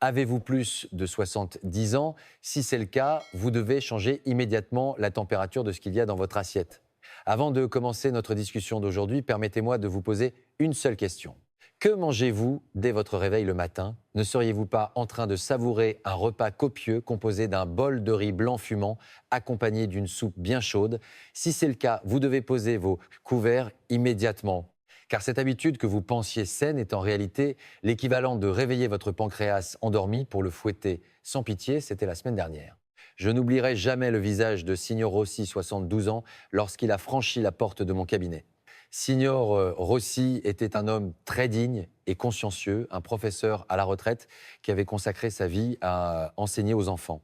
Avez-vous plus de 70 ans? Si c'est le cas, vous devez changer immédiatement la température de ce qu'il y a dans votre assiette. Avant de commencer notre discussion d'aujourd'hui, permettez-moi de vous poser une seule question. Que mangez-vous dès votre réveil le matin? Ne seriez-vous pas en train de savourer un repas copieux composé d'un bol de riz blanc fumant accompagné d'une soupe bien chaude? Si c'est le cas, vous devez poser vos couverts immédiatement. Car cette habitude que vous pensiez saine est en réalité l'équivalent de réveiller votre pancréas endormi pour le fouetter sans pitié, c'était la semaine dernière. Je n'oublierai jamais le visage de Signor Rossi, 72 ans, lorsqu'il a franchi la porte de mon cabinet. Signor Rossi était un homme très digne et consciencieux, un professeur à la retraite qui avait consacré sa vie à enseigner aux enfants.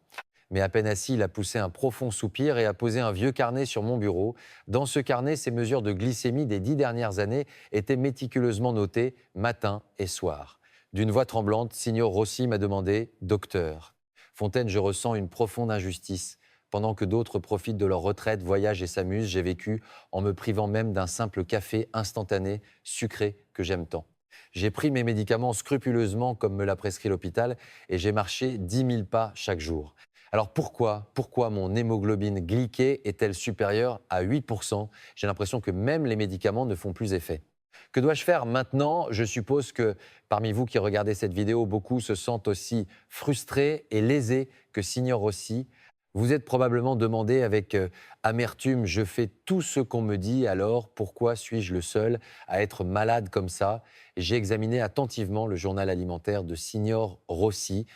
Mais à peine assis, il a poussé un profond soupir et a posé un vieux carnet sur mon bureau. Dans ce carnet, ses mesures de glycémie des 10 dernières années étaient méticuleusement notées matin et soir. D'une voix tremblante, Signor Rossi m'a demandé « Docteur ». Fontaine, je ressens une profonde injustice. Pendant que d'autres profitent de leur retraite, voyagent et s'amusent, j'ai vécu en me privant même d'un simple café instantané, sucré, que j'aime tant. J'ai pris mes médicaments scrupuleusement comme me l'a prescrit l'hôpital et j'ai marché 10 000 pas chaque jour. Alors pourquoi mon hémoglobine glyquée est-elle supérieure à 8%? J'ai l'impression que même les médicaments ne font plus effet. Que dois-je faire maintenant? Je suppose que parmi vous qui regardez cette vidéo, beaucoup se sentent aussi frustrés et lésés que Signor Rossi. Vous êtes probablement demandé avec amertume, je fais tout ce qu'on me dit, alors pourquoi suis-je le seul à être malade comme ça? J'ai examiné attentivement le journal alimentaire de Signor Rossi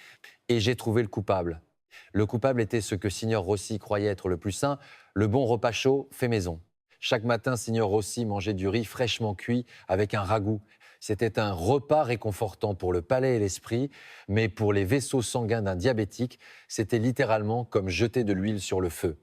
et j'ai trouvé le coupable. Le coupable était ce que Signor Rossi croyait être le plus sain, le bon repas chaud fait maison. Chaque matin, Signor Rossi mangeait du riz fraîchement cuit avec un ragoût. C'était un repas réconfortant pour le palais et l'esprit, mais pour les vaisseaux sanguins d'un diabétique, c'était littéralement comme jeter de l'huile sur le feu.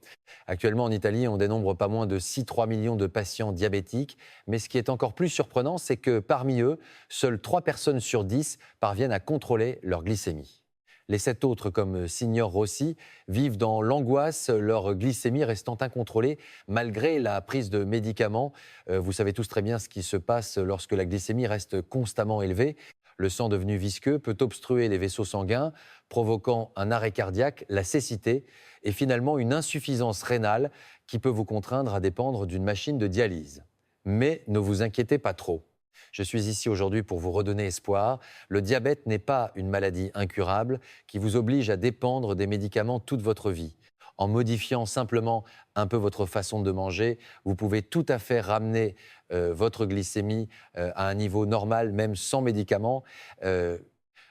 Actuellement, en Italie, on dénombre pas moins de 6,3 millions de patients diabétiques, mais ce qui est encore plus surprenant, c'est que parmi eux, seules 3 personnes sur 10 parviennent à contrôler leur glycémie. Les 7 autres, comme Signor Rossi, vivent dans l'angoisse, leur glycémie restant incontrôlée malgré la prise de médicaments. Vous savez tous très bien ce qui se passe lorsque la glycémie reste constamment élevée. Le sang devenu visqueux peut obstruer les vaisseaux sanguins, provoquant un arrêt cardiaque, la cécité et finalement une insuffisance rénale qui peut vous contraindre à dépendre d'une machine de dialyse. Mais ne vous inquiétez pas trop. Je suis ici aujourd'hui pour vous redonner espoir. Le diabète n'est pas une maladie incurable qui vous oblige à dépendre des médicaments toute votre vie. En modifiant simplement un peu votre façon de manger, vous pouvez tout à fait ramener votre glycémie à un niveau normal, même sans médicaments.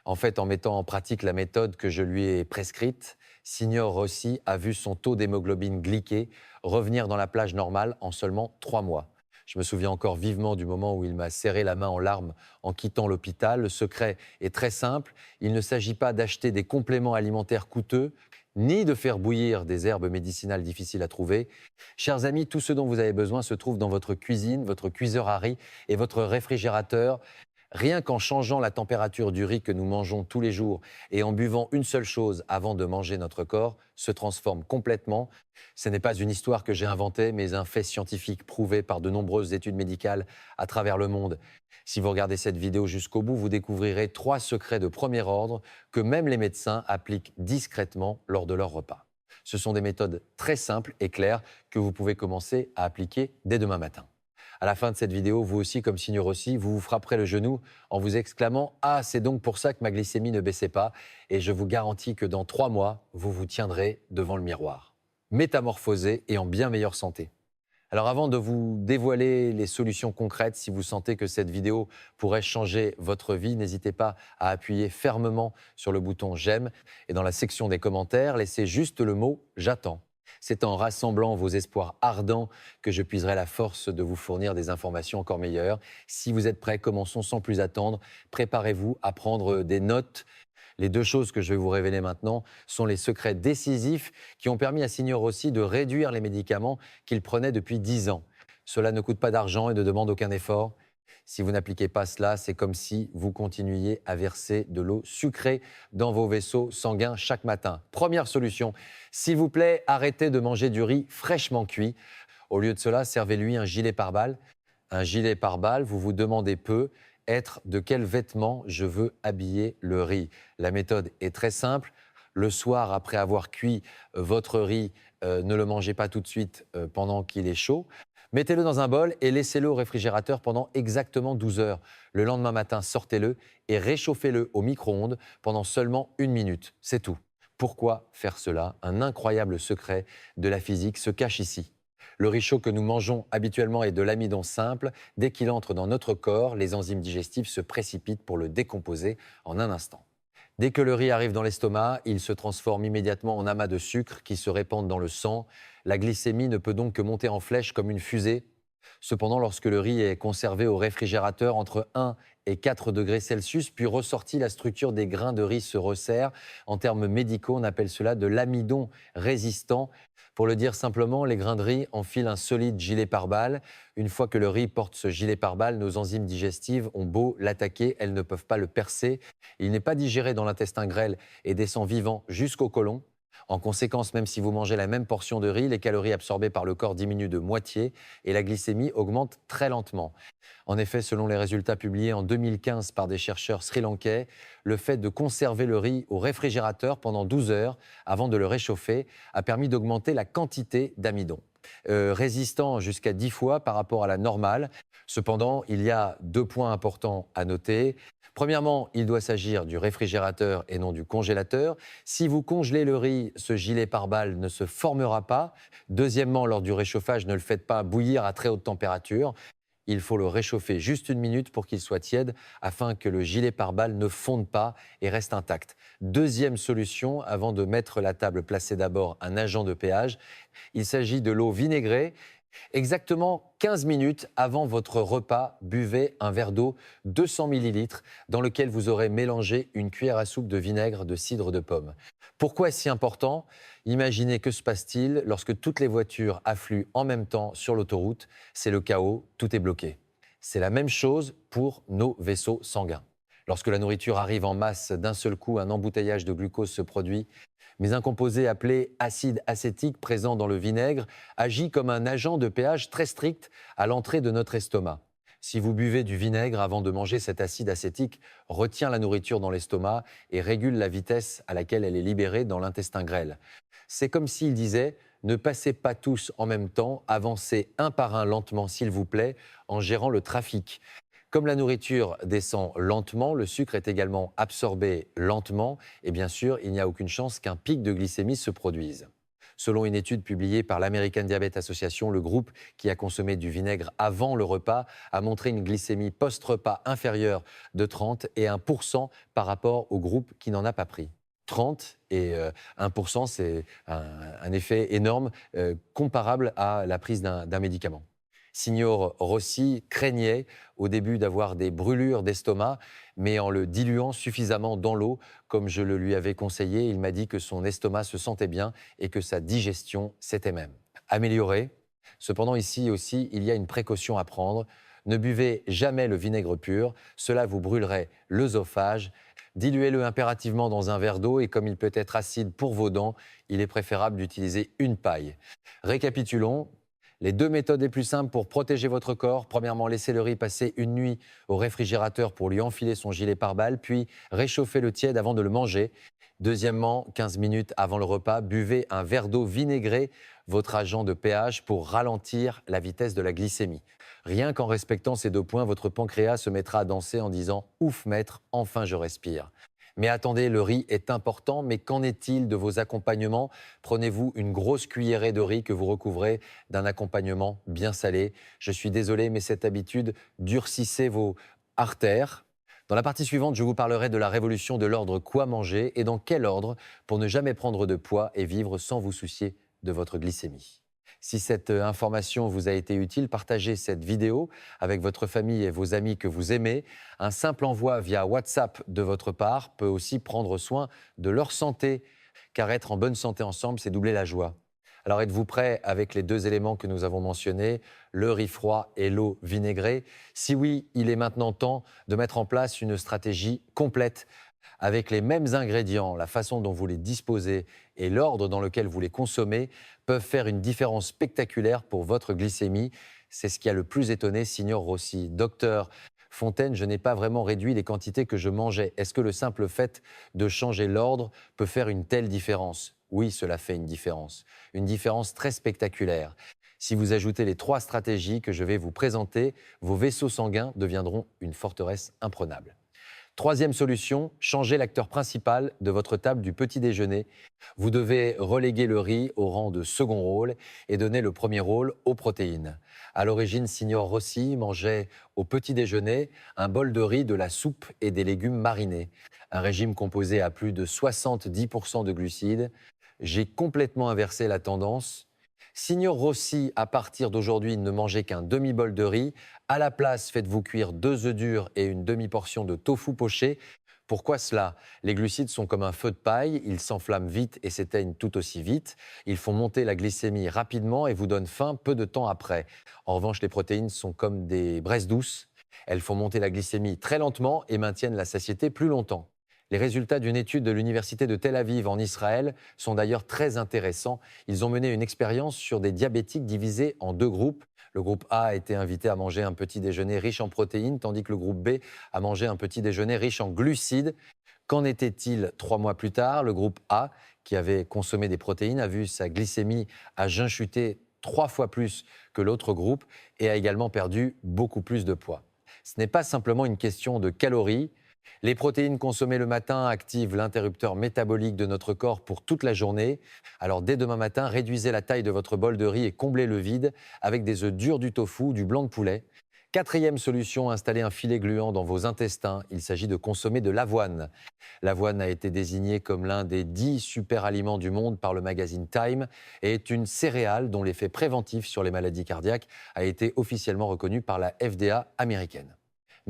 En fait, en mettant en pratique la méthode que je lui ai prescrite, Signor Rossi a vu son taux d'hémoglobine glyquée revenir dans la plage normale en seulement 3 mois. Je me souviens encore vivement du moment où il m'a serré la main en larmes en quittant l'hôpital. Le secret est très simple. Il ne s'agit pas d'acheter des compléments alimentaires coûteux, ni de faire bouillir des herbes médicinales difficiles à trouver. Chers amis, tout ce dont vous avez besoin se trouve dans votre cuisine, votre cuiseur à riz et votre réfrigérateur. Rien qu'en changeant la température du riz que nous mangeons tous les jours et en buvant une seule chose avant de manger, notre corps se transforme complètement. Ce n'est pas une histoire que j'ai inventée, mais un fait scientifique prouvé par de nombreuses études médicales à travers le monde. Si vous regardez cette vidéo jusqu'au bout, vous découvrirez 3 secrets de premier ordre que même les médecins appliquent discrètement lors de leur repas. Ce sont des méthodes très simples et claires que vous pouvez commencer à appliquer dès demain matin. À la fin de cette vidéo, vous aussi, comme Signor Rossi, vous vous frapperez le genou en vous exclamant « Ah, c'est donc pour ça que ma glycémie ne baissait pas » et je vous garantis que dans 3 mois, vous vous tiendrez devant le miroir, métamorphosé et en bien meilleure santé. Alors avant de vous dévoiler les solutions concrètes, si vous sentez que cette vidéo pourrait changer votre vie, n'hésitez pas à appuyer fermement sur le bouton « J'aime » et dans la section des commentaires, laissez juste le mot « J'attends ». C'est en rassemblant vos espoirs ardents que je puiserai la force de vous fournir des informations encore meilleures. Si vous êtes prêts, commençons sans plus attendre. Préparez-vous à prendre des notes. Les 2 choses que je vais vous révéler maintenant sont les secrets décisifs qui ont permis à Signor Rossi de réduire les médicaments qu'il prenait depuis 10 ans. Cela ne coûte pas d'argent et ne demande aucun effort. Si vous n'appliquez pas cela, c'est comme si vous continuiez à verser de l'eau sucrée dans vos vaisseaux sanguins chaque matin. Première solution, s'il vous plaît, arrêtez de manger du riz fraîchement cuit. Au lieu de cela, servez-lui un gilet pare-balles. Un gilet pare-balles, vous vous demandez peu. être de quel vêtement je veux habiller le riz. La méthode est très simple. Le soir, après avoir cuit votre riz, ne le mangez pas tout de suite pendant qu'il est chaud. Mettez-le dans un bol et laissez-le au réfrigérateur pendant exactement 12 heures. Le lendemain matin, sortez-le et réchauffez-le au micro-ondes pendant seulement 1 minute. C'est tout. Pourquoi faire cela? Un incroyable secret de la physique se cache ici. Le riz chaud que nous mangeons habituellement est de l'amidon simple. Dès qu'il entre dans notre corps, les enzymes digestives se précipitent pour le décomposer en un instant. Dès que le riz arrive dans l'estomac, il se transforme immédiatement en amas de sucre qui se répandent dans le sang. La glycémie ne peut donc que monter en flèche comme une fusée. Cependant, lorsque le riz est conservé au réfrigérateur entre 1 et 4 degrés Celsius, puis ressorti, la structure des grains de riz se resserre. En termes médicaux, on appelle cela de l'amidon résistant. Pour le dire simplement, les grains de riz enfilent un solide gilet pare-balles. Une fois que le riz porte ce gilet pare-balles, nos enzymes digestives ont beau l'attaquer, elles ne peuvent pas le percer. Il n'est pas digéré dans l'intestin grêle et descend vivant jusqu'au côlon. En conséquence, même si vous mangez la même portion de riz, les calories absorbées par le corps diminuent de moitié et la glycémie augmente très lentement. En effet, selon les résultats publiés en 2015 par des chercheurs sri-lankais, le fait de conserver le riz au réfrigérateur pendant 12 heures avant de le réchauffer a permis d'augmenter la quantité d'amidon, résistant jusqu'à 10 fois par rapport à la normale. Cependant, il y a 2 points importants à noter. Premièrement, il doit s'agir du réfrigérateur et non du congélateur. Si vous congelez le riz, ce gilet pare-balles ne se formera pas. Deuxièmement, lors du réchauffage, ne le faites pas bouillir à très haute température. Il faut le réchauffer juste 1 minute pour qu'il soit tiède afin que le gilet pare-balles ne fonde pas et reste intact. Deuxième solution, avant de mettre la table, placez d'abord un agent de pH. Il s'agit de l'eau vinaigrée. Exactement 15 minutes avant votre repas, buvez un verre d'eau 200 ml dans lequel vous aurez mélangé une cuillère à soupe de vinaigre de cidre de pomme. Pourquoi est-ce si important? Imaginez que se passe-t-il lorsque toutes les voitures affluent en même temps sur l'autoroute? C'est le chaos, tout est bloqué. C'est la même chose pour nos vaisseaux sanguins. Lorsque la nourriture arrive en masse, d'un seul coup, un embouteillage de glucose se produit. Mais un composé appelé acide acétique présent dans le vinaigre agit comme un agent de pH très strict à l'entrée de notre estomac. Si vous buvez du vinaigre avant de manger, cet acide acétique retient la nourriture dans l'estomac et régule la vitesse à laquelle elle est libérée dans l'intestin grêle. C'est comme s'il disait « Ne passez pas tous en même temps, avancez un par un lentement s'il vous plaît, en gérant le trafic ». Comme la nourriture descend lentement, le sucre est également absorbé lentement et bien sûr, il n'y a aucune chance qu'un pic de glycémie se produise. Selon une étude publiée par l'American Diabetes Association, le groupe qui a consommé du vinaigre avant le repas a montré une glycémie post-repas inférieure de 30 et 1% par rapport au groupe qui n'en a pas pris. 30 et 1%, c'est un effet énorme, comparable à la prise d'un médicament. Signor Rossi craignait au début d'avoir des brûlures d'estomac, mais en le diluant suffisamment dans l'eau, comme je le lui avais conseillé, il m'a dit que son estomac se sentait bien et que sa digestion s'était même améliorée. Cependant, ici aussi, il y a une précaution à prendre. Ne buvez jamais le vinaigre pur, cela vous brûlerait l'œsophage. Diluez-le impérativement dans un verre d'eau et comme il peut être acide pour vos dents, il est préférable d'utiliser une paille. Récapitulons. Les 2 méthodes les plus simples pour protéger votre corps. Premièrement, laissez le riz passer une nuit au réfrigérateur pour lui enfiler son gilet pare-balles, puis réchauffez-le tiède avant de le manger. Deuxièmement, 15 minutes avant le repas, buvez un verre d'eau vinaigrée, votre agent de pH, pour ralentir la vitesse de la glycémie. Rien qu'en respectant ces 2 points, votre pancréas se mettra à danser en disant « Ouf maître, enfin je respire ». Mais attendez, le riz est important, mais qu'en est-il de vos accompagnements? Prenez-vous une grosse cuillerée de riz que vous recouvrez d'un accompagnement bien salé. Je suis désolé, mais cette habitude durcissait vos artères. Dans la partie suivante, je vous parlerai de la révolution de l'ordre quoi manger et dans quel ordre pour ne jamais prendre de poids et vivre sans vous soucier de votre glycémie. Si cette information vous a été utile, partagez cette vidéo avec votre famille et vos amis que vous aimez. Un simple envoi via WhatsApp de votre part peut aussi prendre soin de leur santé, car être en bonne santé ensemble, c'est doubler la joie. Alors êtes-vous prêts avec les 2 éléments que nous avons mentionnés, le riz froid et l'eau vinaigrée? Si oui, il est maintenant temps de mettre en place une stratégie complète avec les mêmes ingrédients, la façon dont vous les disposez et l'ordre dans lequel vous les consommez peuvent faire une différence spectaculaire pour votre glycémie. C'est ce qui a le plus étonné Signor Rossi, docteur Fontaine, je n'ai pas vraiment réduit les quantités que je mangeais. Est-ce que le simple fait de changer l'ordre peut faire une telle différence? Oui, cela fait une différence très spectaculaire. Si vous ajoutez les 3 stratégies que je vais vous présenter, vos vaisseaux sanguins deviendront une forteresse imprenable. Troisième solution, changez l'acteur principal de votre table du petit déjeuner. Vous devez reléguer le riz au rang de second rôle et donner le premier rôle aux protéines. À l'origine, Signor Rossi mangeait au petit déjeuner un bol de riz, de la soupe et des légumes marinés. Un régime composé à plus de 70% de glucides. J'ai complètement inversé la tendance. Signor Rossi, à partir d'aujourd'hui, ne mangez qu'un demi-bol de riz. À la place, faites-vous cuire 2 œufs durs et une demi-portion de tofu poché. Pourquoi cela? Les glucides sont comme un feu de paille, ils s'enflamment vite et s'éteignent tout aussi vite. Ils font monter la glycémie rapidement et vous donnent faim peu de temps après. En revanche, les protéines sont comme des braises douces. Elles font monter la glycémie très lentement et maintiennent la satiété plus longtemps. Les résultats d'une étude de l'université de Tel Aviv en Israël sont d'ailleurs très intéressants. Ils ont mené une expérience sur des diabétiques divisés en 2 groupes. Le groupe A a été invité à manger un petit déjeuner riche en protéines, tandis que le groupe B a mangé un petit déjeuner riche en glucides. Qu'en était-il 3 mois plus tard? Le groupe A, qui avait consommé des protéines, a vu sa glycémie à jeun chuter 3 fois plus que l'autre groupe et a également perdu beaucoup plus de poids. Ce n'est pas simplement une question de calories. Les protéines consommées le matin activent l'interrupteur métabolique de notre corps pour toute la journée. Alors dès demain matin, réduisez la taille de votre bol de riz et comblez le vide avec des œufs durs, du tofu, du blanc de poulet. Quatrième solution, installez un filet gluant dans vos intestins. Il s'agit de consommer de l'avoine. L'avoine a été désignée comme l'un des 10 super-aliments du monde par le magazine Time et est une céréale dont l'effet préventif sur les maladies cardiaques a été officiellement reconnu par la FDA américaine.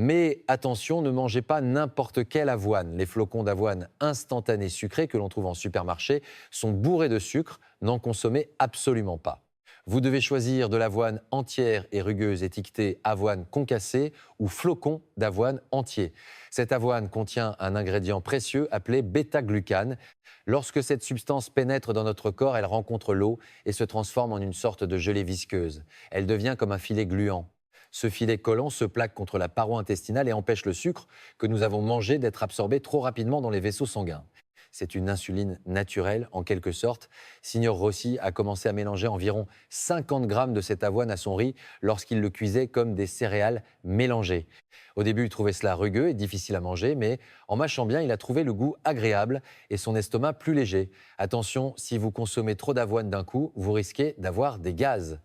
Mais attention, ne mangez pas n'importe quelle avoine. Les flocons d'avoine instantanés sucrés que l'on trouve en supermarché sont bourrés de sucre, n'en consommez absolument pas. Vous devez choisir de l'avoine entière et rugueuse étiquetée avoine concassée ou flocons d'avoine entier. Cette avoine contient un ingrédient précieux appelé bêta-glucane. Lorsque cette substance pénètre dans notre corps, elle rencontre l'eau et se transforme en une sorte de gelée visqueuse. Elle devient comme un filet gluant. Ce filet collant se plaque contre la paroi intestinale et empêche le sucre que nous avons mangé d'être absorbé trop rapidement dans les vaisseaux sanguins. C'est une insuline naturelle, en quelque sorte. Signor Rossi a commencé à mélanger environ 50 grammes de cette avoine à son riz lorsqu'il le cuisait comme des céréales mélangées. Au début, il trouvait cela rugueux et difficile à manger, mais en mâchant bien, il a trouvé le goût agréable et son estomac plus léger. Attention, si vous consommez trop d'avoine d'un coup, vous risquez d'avoir des gaz.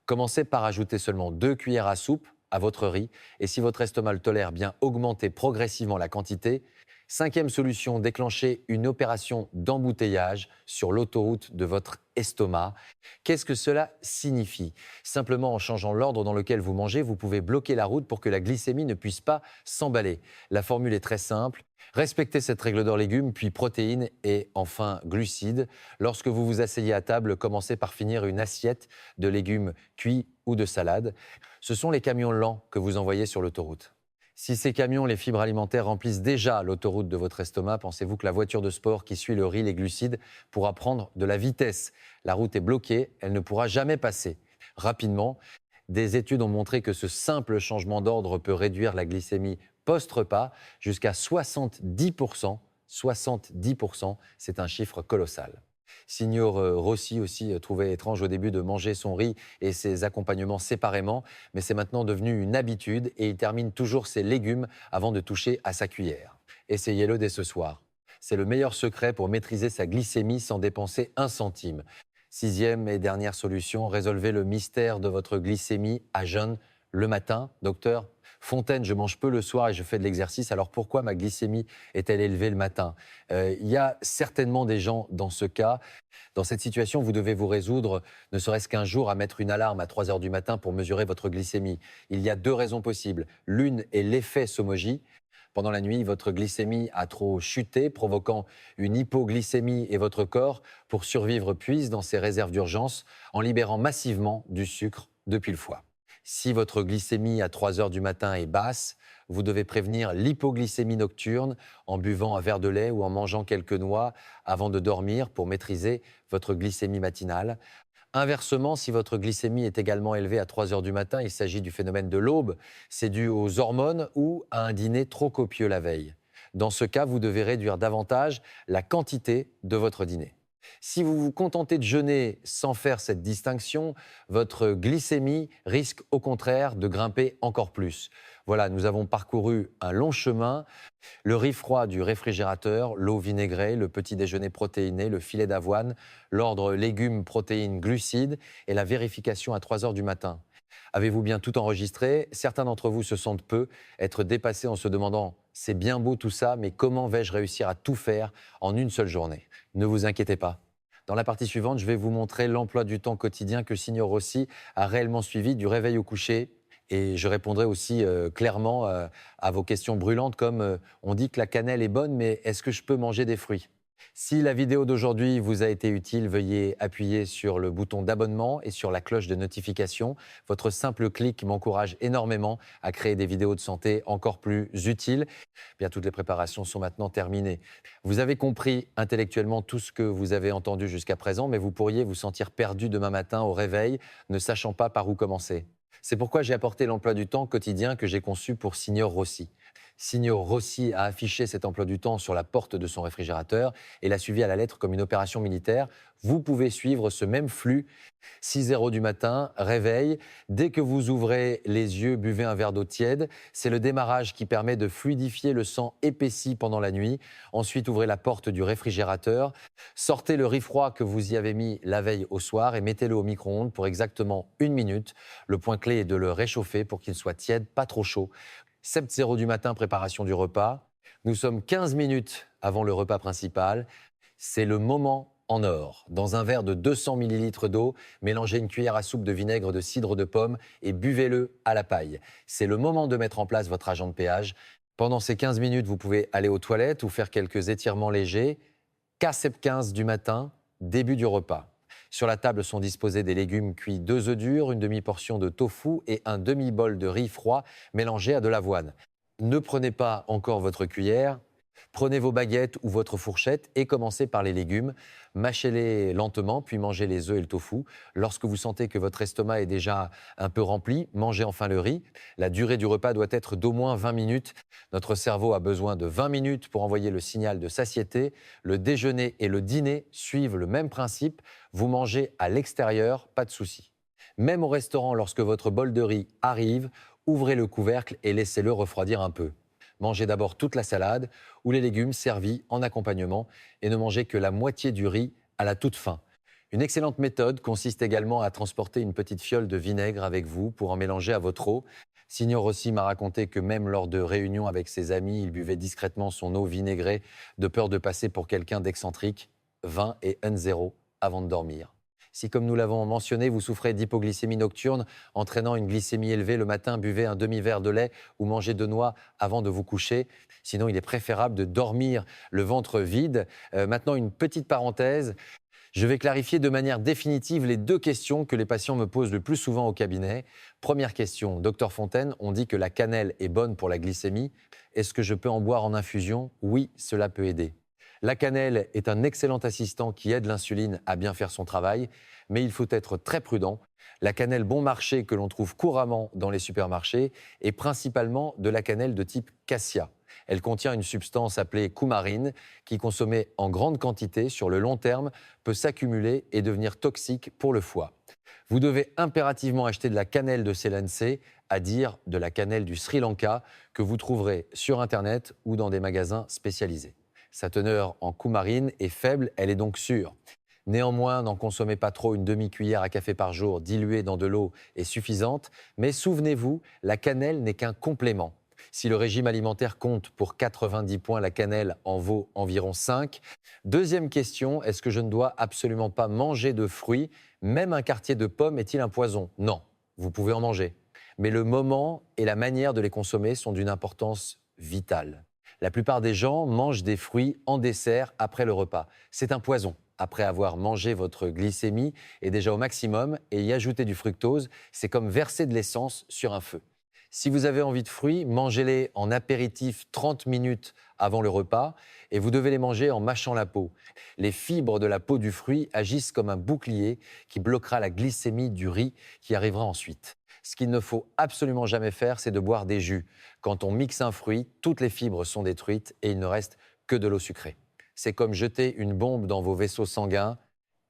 Commencez par ajouter seulement 2 cuillères à soupe à votre riz et si votre estomac le tolère, bien augmentez progressivement la quantité. Cinquième solution, déclenchez une opération d'embouteillage sur l'autoroute de votre estomac. Qu'est-ce que cela signifie? Simplement en changeant l'ordre dans lequel vous mangez, vous pouvez bloquer la route pour que la glycémie ne puisse pas s'emballer. La formule est très simple. Respectez cette règle d'or: légumes, puis protéines et enfin glucides. Lorsque vous vous asseyez à table, commencez par finir une assiette de légumes cuits ou de salade. Ce sont les camions lents que vous envoyez sur l'autoroute. Si ces camions, les fibres alimentaires, remplissent déjà l'autoroute de votre estomac, pensez-vous que la voiture de sport qui suit le riz, les glucides, pourra prendre de la vitesse? La route est bloquée, elle ne pourra jamais passer. Rapidement, des études ont montré que ce simple changement d'ordre peut réduire la glycémie post-repas jusqu'à 70%. 70%, c'est un chiffre colossal. Signor Rossi aussi trouvait étrange au début de manger son riz et ses accompagnements séparément, mais c'est maintenant devenu une habitude et il termine toujours ses légumes avant de toucher à sa cuillère. Essayez-le dès ce soir. C'est le meilleur secret pour maîtriser sa glycémie sans dépenser un centime. Sixième et dernière solution, résolvez le mystère de votre glycémie à jeun le matin. Docteur Fontaine, je mange peu le soir et je fais de l'exercice, alors pourquoi ma glycémie est-elle élevée le matin? Il y a certainement des gens dans ce cas. Dans cette situation, vous devez vous résoudre, ne serait-ce qu'un jour, à mettre une alarme à 3 heures du matin pour mesurer votre glycémie. Il y a 2 raisons possibles. L'une est l'effet Somogy. Pendant la nuit, votre glycémie a trop chuté, provoquant une hypoglycémie et votre corps, pour survivre, puise dans ses réserves d'urgence en libérant massivement du sucre depuis le foie. Si votre glycémie à 3 heures du matin est basse, vous devez prévenir l'hypoglycémie nocturne en buvant un verre de lait ou en mangeant quelques noix avant de dormir pour maîtriser votre glycémie matinale. Inversement, si votre glycémie est également élevée à 3 heures du matin, il s'agit du phénomène de l'aube. C'est dû aux hormones ou à un dîner trop copieux la veille. Dans ce cas, vous devez réduire davantage la quantité de votre dîner. Si vous vous contentez de jeûner sans faire cette distinction, votre glycémie risque au contraire de grimper encore plus. Voilà, nous avons parcouru un long chemin. Le riz froid du réfrigérateur, l'eau vinaigrée, le petit déjeuner protéiné, le filet d'avoine, l'ordre légumes, protéines, glucides et la vérification à 3 heures du matin. Avez-vous bien tout enregistré? Certains d'entre vous se sentent peu, être dépassés en se demandant « c'est bien beau tout ça, mais comment vais-je réussir à tout faire en une seule journée ?» Ne vous inquiétez pas. Dans la partie suivante, je vais vous montrer l'emploi du temps quotidien que Signor Rossi a réellement suivi du réveil au coucher. Et je répondrai aussi clairement à vos questions brûlantes comme on dit que la cannelle est bonne, mais est-ce que je peux manger des fruits? Si la vidéo d'aujourd'hui vous a été utile, veuillez appuyer sur le bouton d'abonnement et sur la cloche de notification. Votre simple clic m'encourage énormément à créer des vidéos de santé encore plus utiles. Bien, toutes les préparations sont maintenant terminées. Vous avez compris intellectuellement tout ce que vous avez entendu jusqu'à présent, mais vous pourriez vous sentir perdu demain matin au réveil, ne sachant pas par où commencer. C'est pourquoi j'ai apporté l'emploi du temps quotidien que j'ai conçu pour Signor Rossi. Signor Rossi a affiché cet emploi du temps sur la porte de son réfrigérateur et l'a suivi à la lettre comme une opération militaire. Vous pouvez suivre ce même flux. 6 heures du matin, réveil. Dès que vous ouvrez les yeux, buvez un verre d'eau tiède. C'est le démarrage qui permet de fluidifier le sang épaissi pendant la nuit. Ensuite, ouvrez la porte du réfrigérateur. Sortez le riz froid que vous y avez mis la veille au soir et mettez-le au micro-ondes pour exactement 1 minute. Le point clé est de le réchauffer pour qu'il soit tiède, pas trop chaud. 7 heures du matin, préparation du repas. Nous sommes 15 minutes avant le repas principal. C'est le moment en or. Dans un verre de 200 ml d'eau, mélangez une cuillère à soupe de vinaigre de cidre de pomme et buvez-le à la paille. C'est le moment de mettre en place votre agent de péage. Pendant ces 15 minutes, vous pouvez aller aux toilettes ou faire quelques étirements légers. 15 du matin, début du repas. Sur la table sont disposés des légumes cuits, 2 œufs durs, une demi-portion de tofu et un demi-bol de riz froid mélangé à de l'avoine. Ne prenez pas encore votre cuillère, prenez vos baguettes ou votre fourchette et commencez par les légumes. Mâchez-les lentement, puis mangez les œufs et le tofu. Lorsque vous sentez que votre estomac est déjà un peu rempli, mangez enfin le riz. La durée du repas doit être d'au moins 20 minutes. Notre cerveau a besoin de 20 minutes pour envoyer le signal de satiété. Le déjeuner et le dîner suivent le même principe. Vous mangez à l'extérieur, pas de souci. Même au restaurant, lorsque votre bol de riz arrive, ouvrez le couvercle et laissez-le refroidir un peu. Mangez d'abord toute la salade ou les légumes servis en accompagnement et ne mangez que la moitié du riz à la toute fin. Une excellente méthode consiste également à transporter une petite fiole de vinaigre avec vous pour en mélanger à votre eau. Signor Rossi m'a raconté que même lors de réunions avec ses amis, il buvait discrètement son eau vinaigrée de peur de passer pour quelqu'un d'excentrique. Vin et N0 avant de dormir. Si, comme nous l'avons mentionné, vous souffrez d'hypoglycémie nocturne, entraînant une glycémie élevée le matin, buvez un demi-verre de lait ou mangez 2 noix avant de vous coucher. Sinon, il est préférable de dormir le ventre vide. Maintenant, une petite parenthèse. Je vais clarifier de manière définitive les 2 questions que les patients me posent le plus souvent au cabinet. Première question, Docteur Fontaine, on dit que la cannelle est bonne pour la glycémie. Est-ce que je peux en boire en infusion? Oui, cela peut aider. La cannelle est un excellent assistant qui aide l'insuline à bien faire son travail, mais il faut être très prudent. La cannelle bon marché que l'on trouve couramment dans les supermarchés est principalement de la cannelle de type cassia. Elle contient une substance appelée coumarine qui, consommée en grande quantité sur le long terme, peut s'accumuler et devenir toxique pour le foie. Vous devez impérativement acheter de la cannelle de Ceylan C, à dire de la cannelle du Sri Lanka, que vous trouverez sur Internet ou dans des magasins spécialisés. Sa teneur en coumarine est faible, elle est donc sûre. Néanmoins, n'en consommez pas trop, une demi-cuillère à café par jour diluée dans de l'eau est suffisante. Mais souvenez-vous, la cannelle n'est qu'un complément. Si le régime alimentaire compte pour 90 points, la cannelle en vaut environ 5. Deuxième question, est-ce que je ne dois absolument pas manger de fruits? Même un quartier de pomme est-il un poison? Non, vous pouvez en manger. Mais le moment et la manière de les consommer sont d'une importance vitale. La plupart des gens mangent des fruits en dessert après le repas. C'est un poison. Après avoir mangé, votre glycémie est déjà au maximum et y ajouter du fructose, c'est comme verser de l'essence sur un feu. Si vous avez envie de fruits, mangez-les en apéritif 30 minutes avant le repas et vous devez les manger en mâchant la peau. Les fibres de la peau du fruit agissent comme un bouclier qui bloquera la glycémie du riz qui arrivera ensuite. Ce qu'il ne faut absolument jamais faire, c'est de boire des jus. Quand on mixe un fruit, toutes les fibres sont détruites et il ne reste que de l'eau sucrée. C'est comme jeter une bombe dans vos vaisseaux sanguins,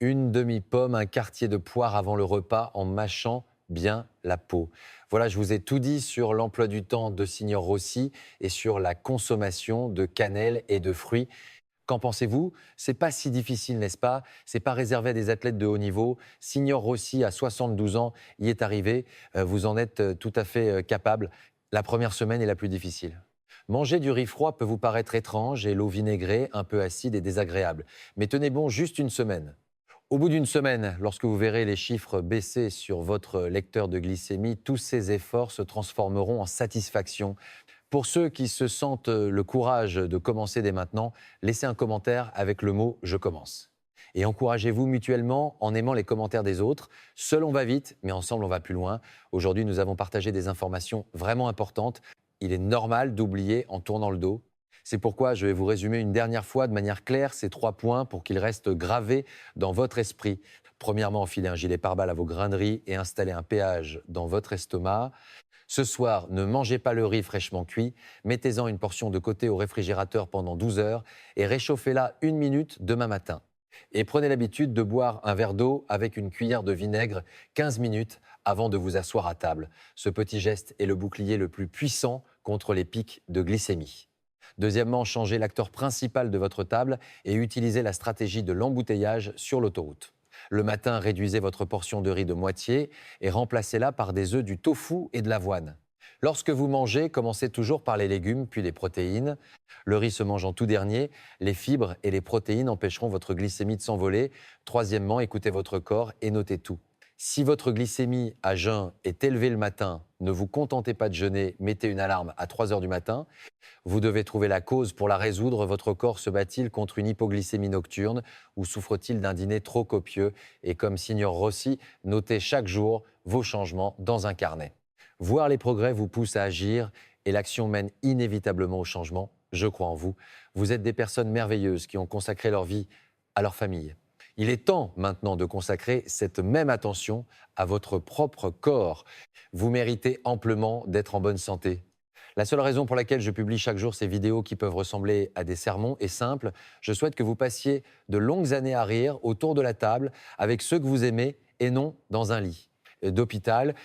une demi-pomme, un quartier de poire avant le repas en mâchant bien la peau. Voilà, je vous ai tout dit sur l'emploi du temps de Signor Rossi et sur la consommation de cannelle et de fruits. Qu'en pensez-vous? C'est pas si difficile, n'est-ce pas? C'est pas réservé à des athlètes de haut niveau. Signor Rossi, à 72 ans, y est arrivé. Vous en êtes tout à fait capable. La première semaine est la plus difficile. Manger du riz froid peut vous paraître étrange et l'eau vinaigrée un peu acide et désagréable. Mais tenez bon juste une semaine. Au bout d'une semaine, lorsque vous verrez les chiffres baisser sur votre lecteur de glycémie, tous ces efforts se transformeront en satisfaction. Pour ceux qui se sentent le courage de commencer dès maintenant, laissez un commentaire avec le mot « Je commence ». Et encouragez-vous mutuellement en aimant les commentaires des autres. Seul on va vite, mais ensemble on va plus loin. Aujourd'hui, nous avons partagé des informations vraiment importantes. Il est normal d'oublier en tournant le dos. C'est pourquoi je vais vous résumer une dernière fois de manière claire ces 3 points pour qu'ils restent gravés dans votre esprit. Premièrement, enfilez un gilet pare-balles à vos grains de riz et installez un péage dans votre estomac. Ce soir, ne mangez pas le riz fraîchement cuit, mettez-en une portion de côté au réfrigérateur pendant 12 heures et réchauffez-la 1 minute demain matin. Et prenez l'habitude de boire un verre d'eau avec une cuillère de vinaigre 15 minutes avant de vous asseoir à table. Ce petit geste est le bouclier le plus puissant contre les pics de glycémie. Deuxièmement, changez l'acteur principal de votre table et utilisez la stratégie de l'embouteillage sur l'autoroute. Le matin, réduisez votre portion de riz de moitié et remplacez-la par des œufs, du tofu et de l'avoine. Lorsque vous mangez, commencez toujours par les légumes, puis les protéines. Le riz se mange en tout dernier. Les fibres et les protéines empêcheront votre glycémie de s'envoler. Troisièmement, écoutez votre corps et notez tout. Si votre glycémie à jeun est élevée le matin, ne vous contentez pas de jeûner, mettez une alarme à 3 heures du matin. Vous devez trouver la cause pour la résoudre. Votre corps se bat-il contre une hypoglycémie nocturne ou souffre-t-il d'un dîner trop copieux? Et comme Signor Rossi, notez chaque jour vos changements dans un carnet. Voir les progrès vous pousse à agir et l'action mène inévitablement au changement. Je crois en vous. Vous êtes des personnes merveilleuses qui ont consacré leur vie à leur famille. Il est temps maintenant de consacrer cette même attention à votre propre corps. Vous méritez amplement d'être en bonne santé. La seule raison pour laquelle je publie chaque jour ces vidéos qui peuvent ressembler à des sermons est simple. Je souhaite que vous passiez de longues années à rire autour de la table avec ceux que vous aimez et non dans un lit d'hôpital.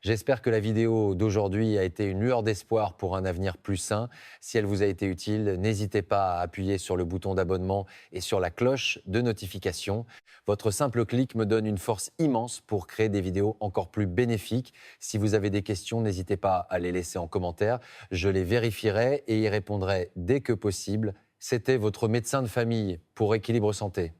J'espère que la vidéo d'aujourd'hui a été une lueur d'espoir pour un avenir plus sain. Si elle vous a été utile, n'hésitez pas à appuyer sur le bouton d'abonnement et sur la cloche de notification. Votre simple clic me donne une force immense pour créer des vidéos encore plus bénéfiques. Si vous avez des questions, n'hésitez pas à les laisser en commentaire. Je les vérifierai et y répondrai dès que possible. C'était votre médecin de famille pour Équilibre Santé.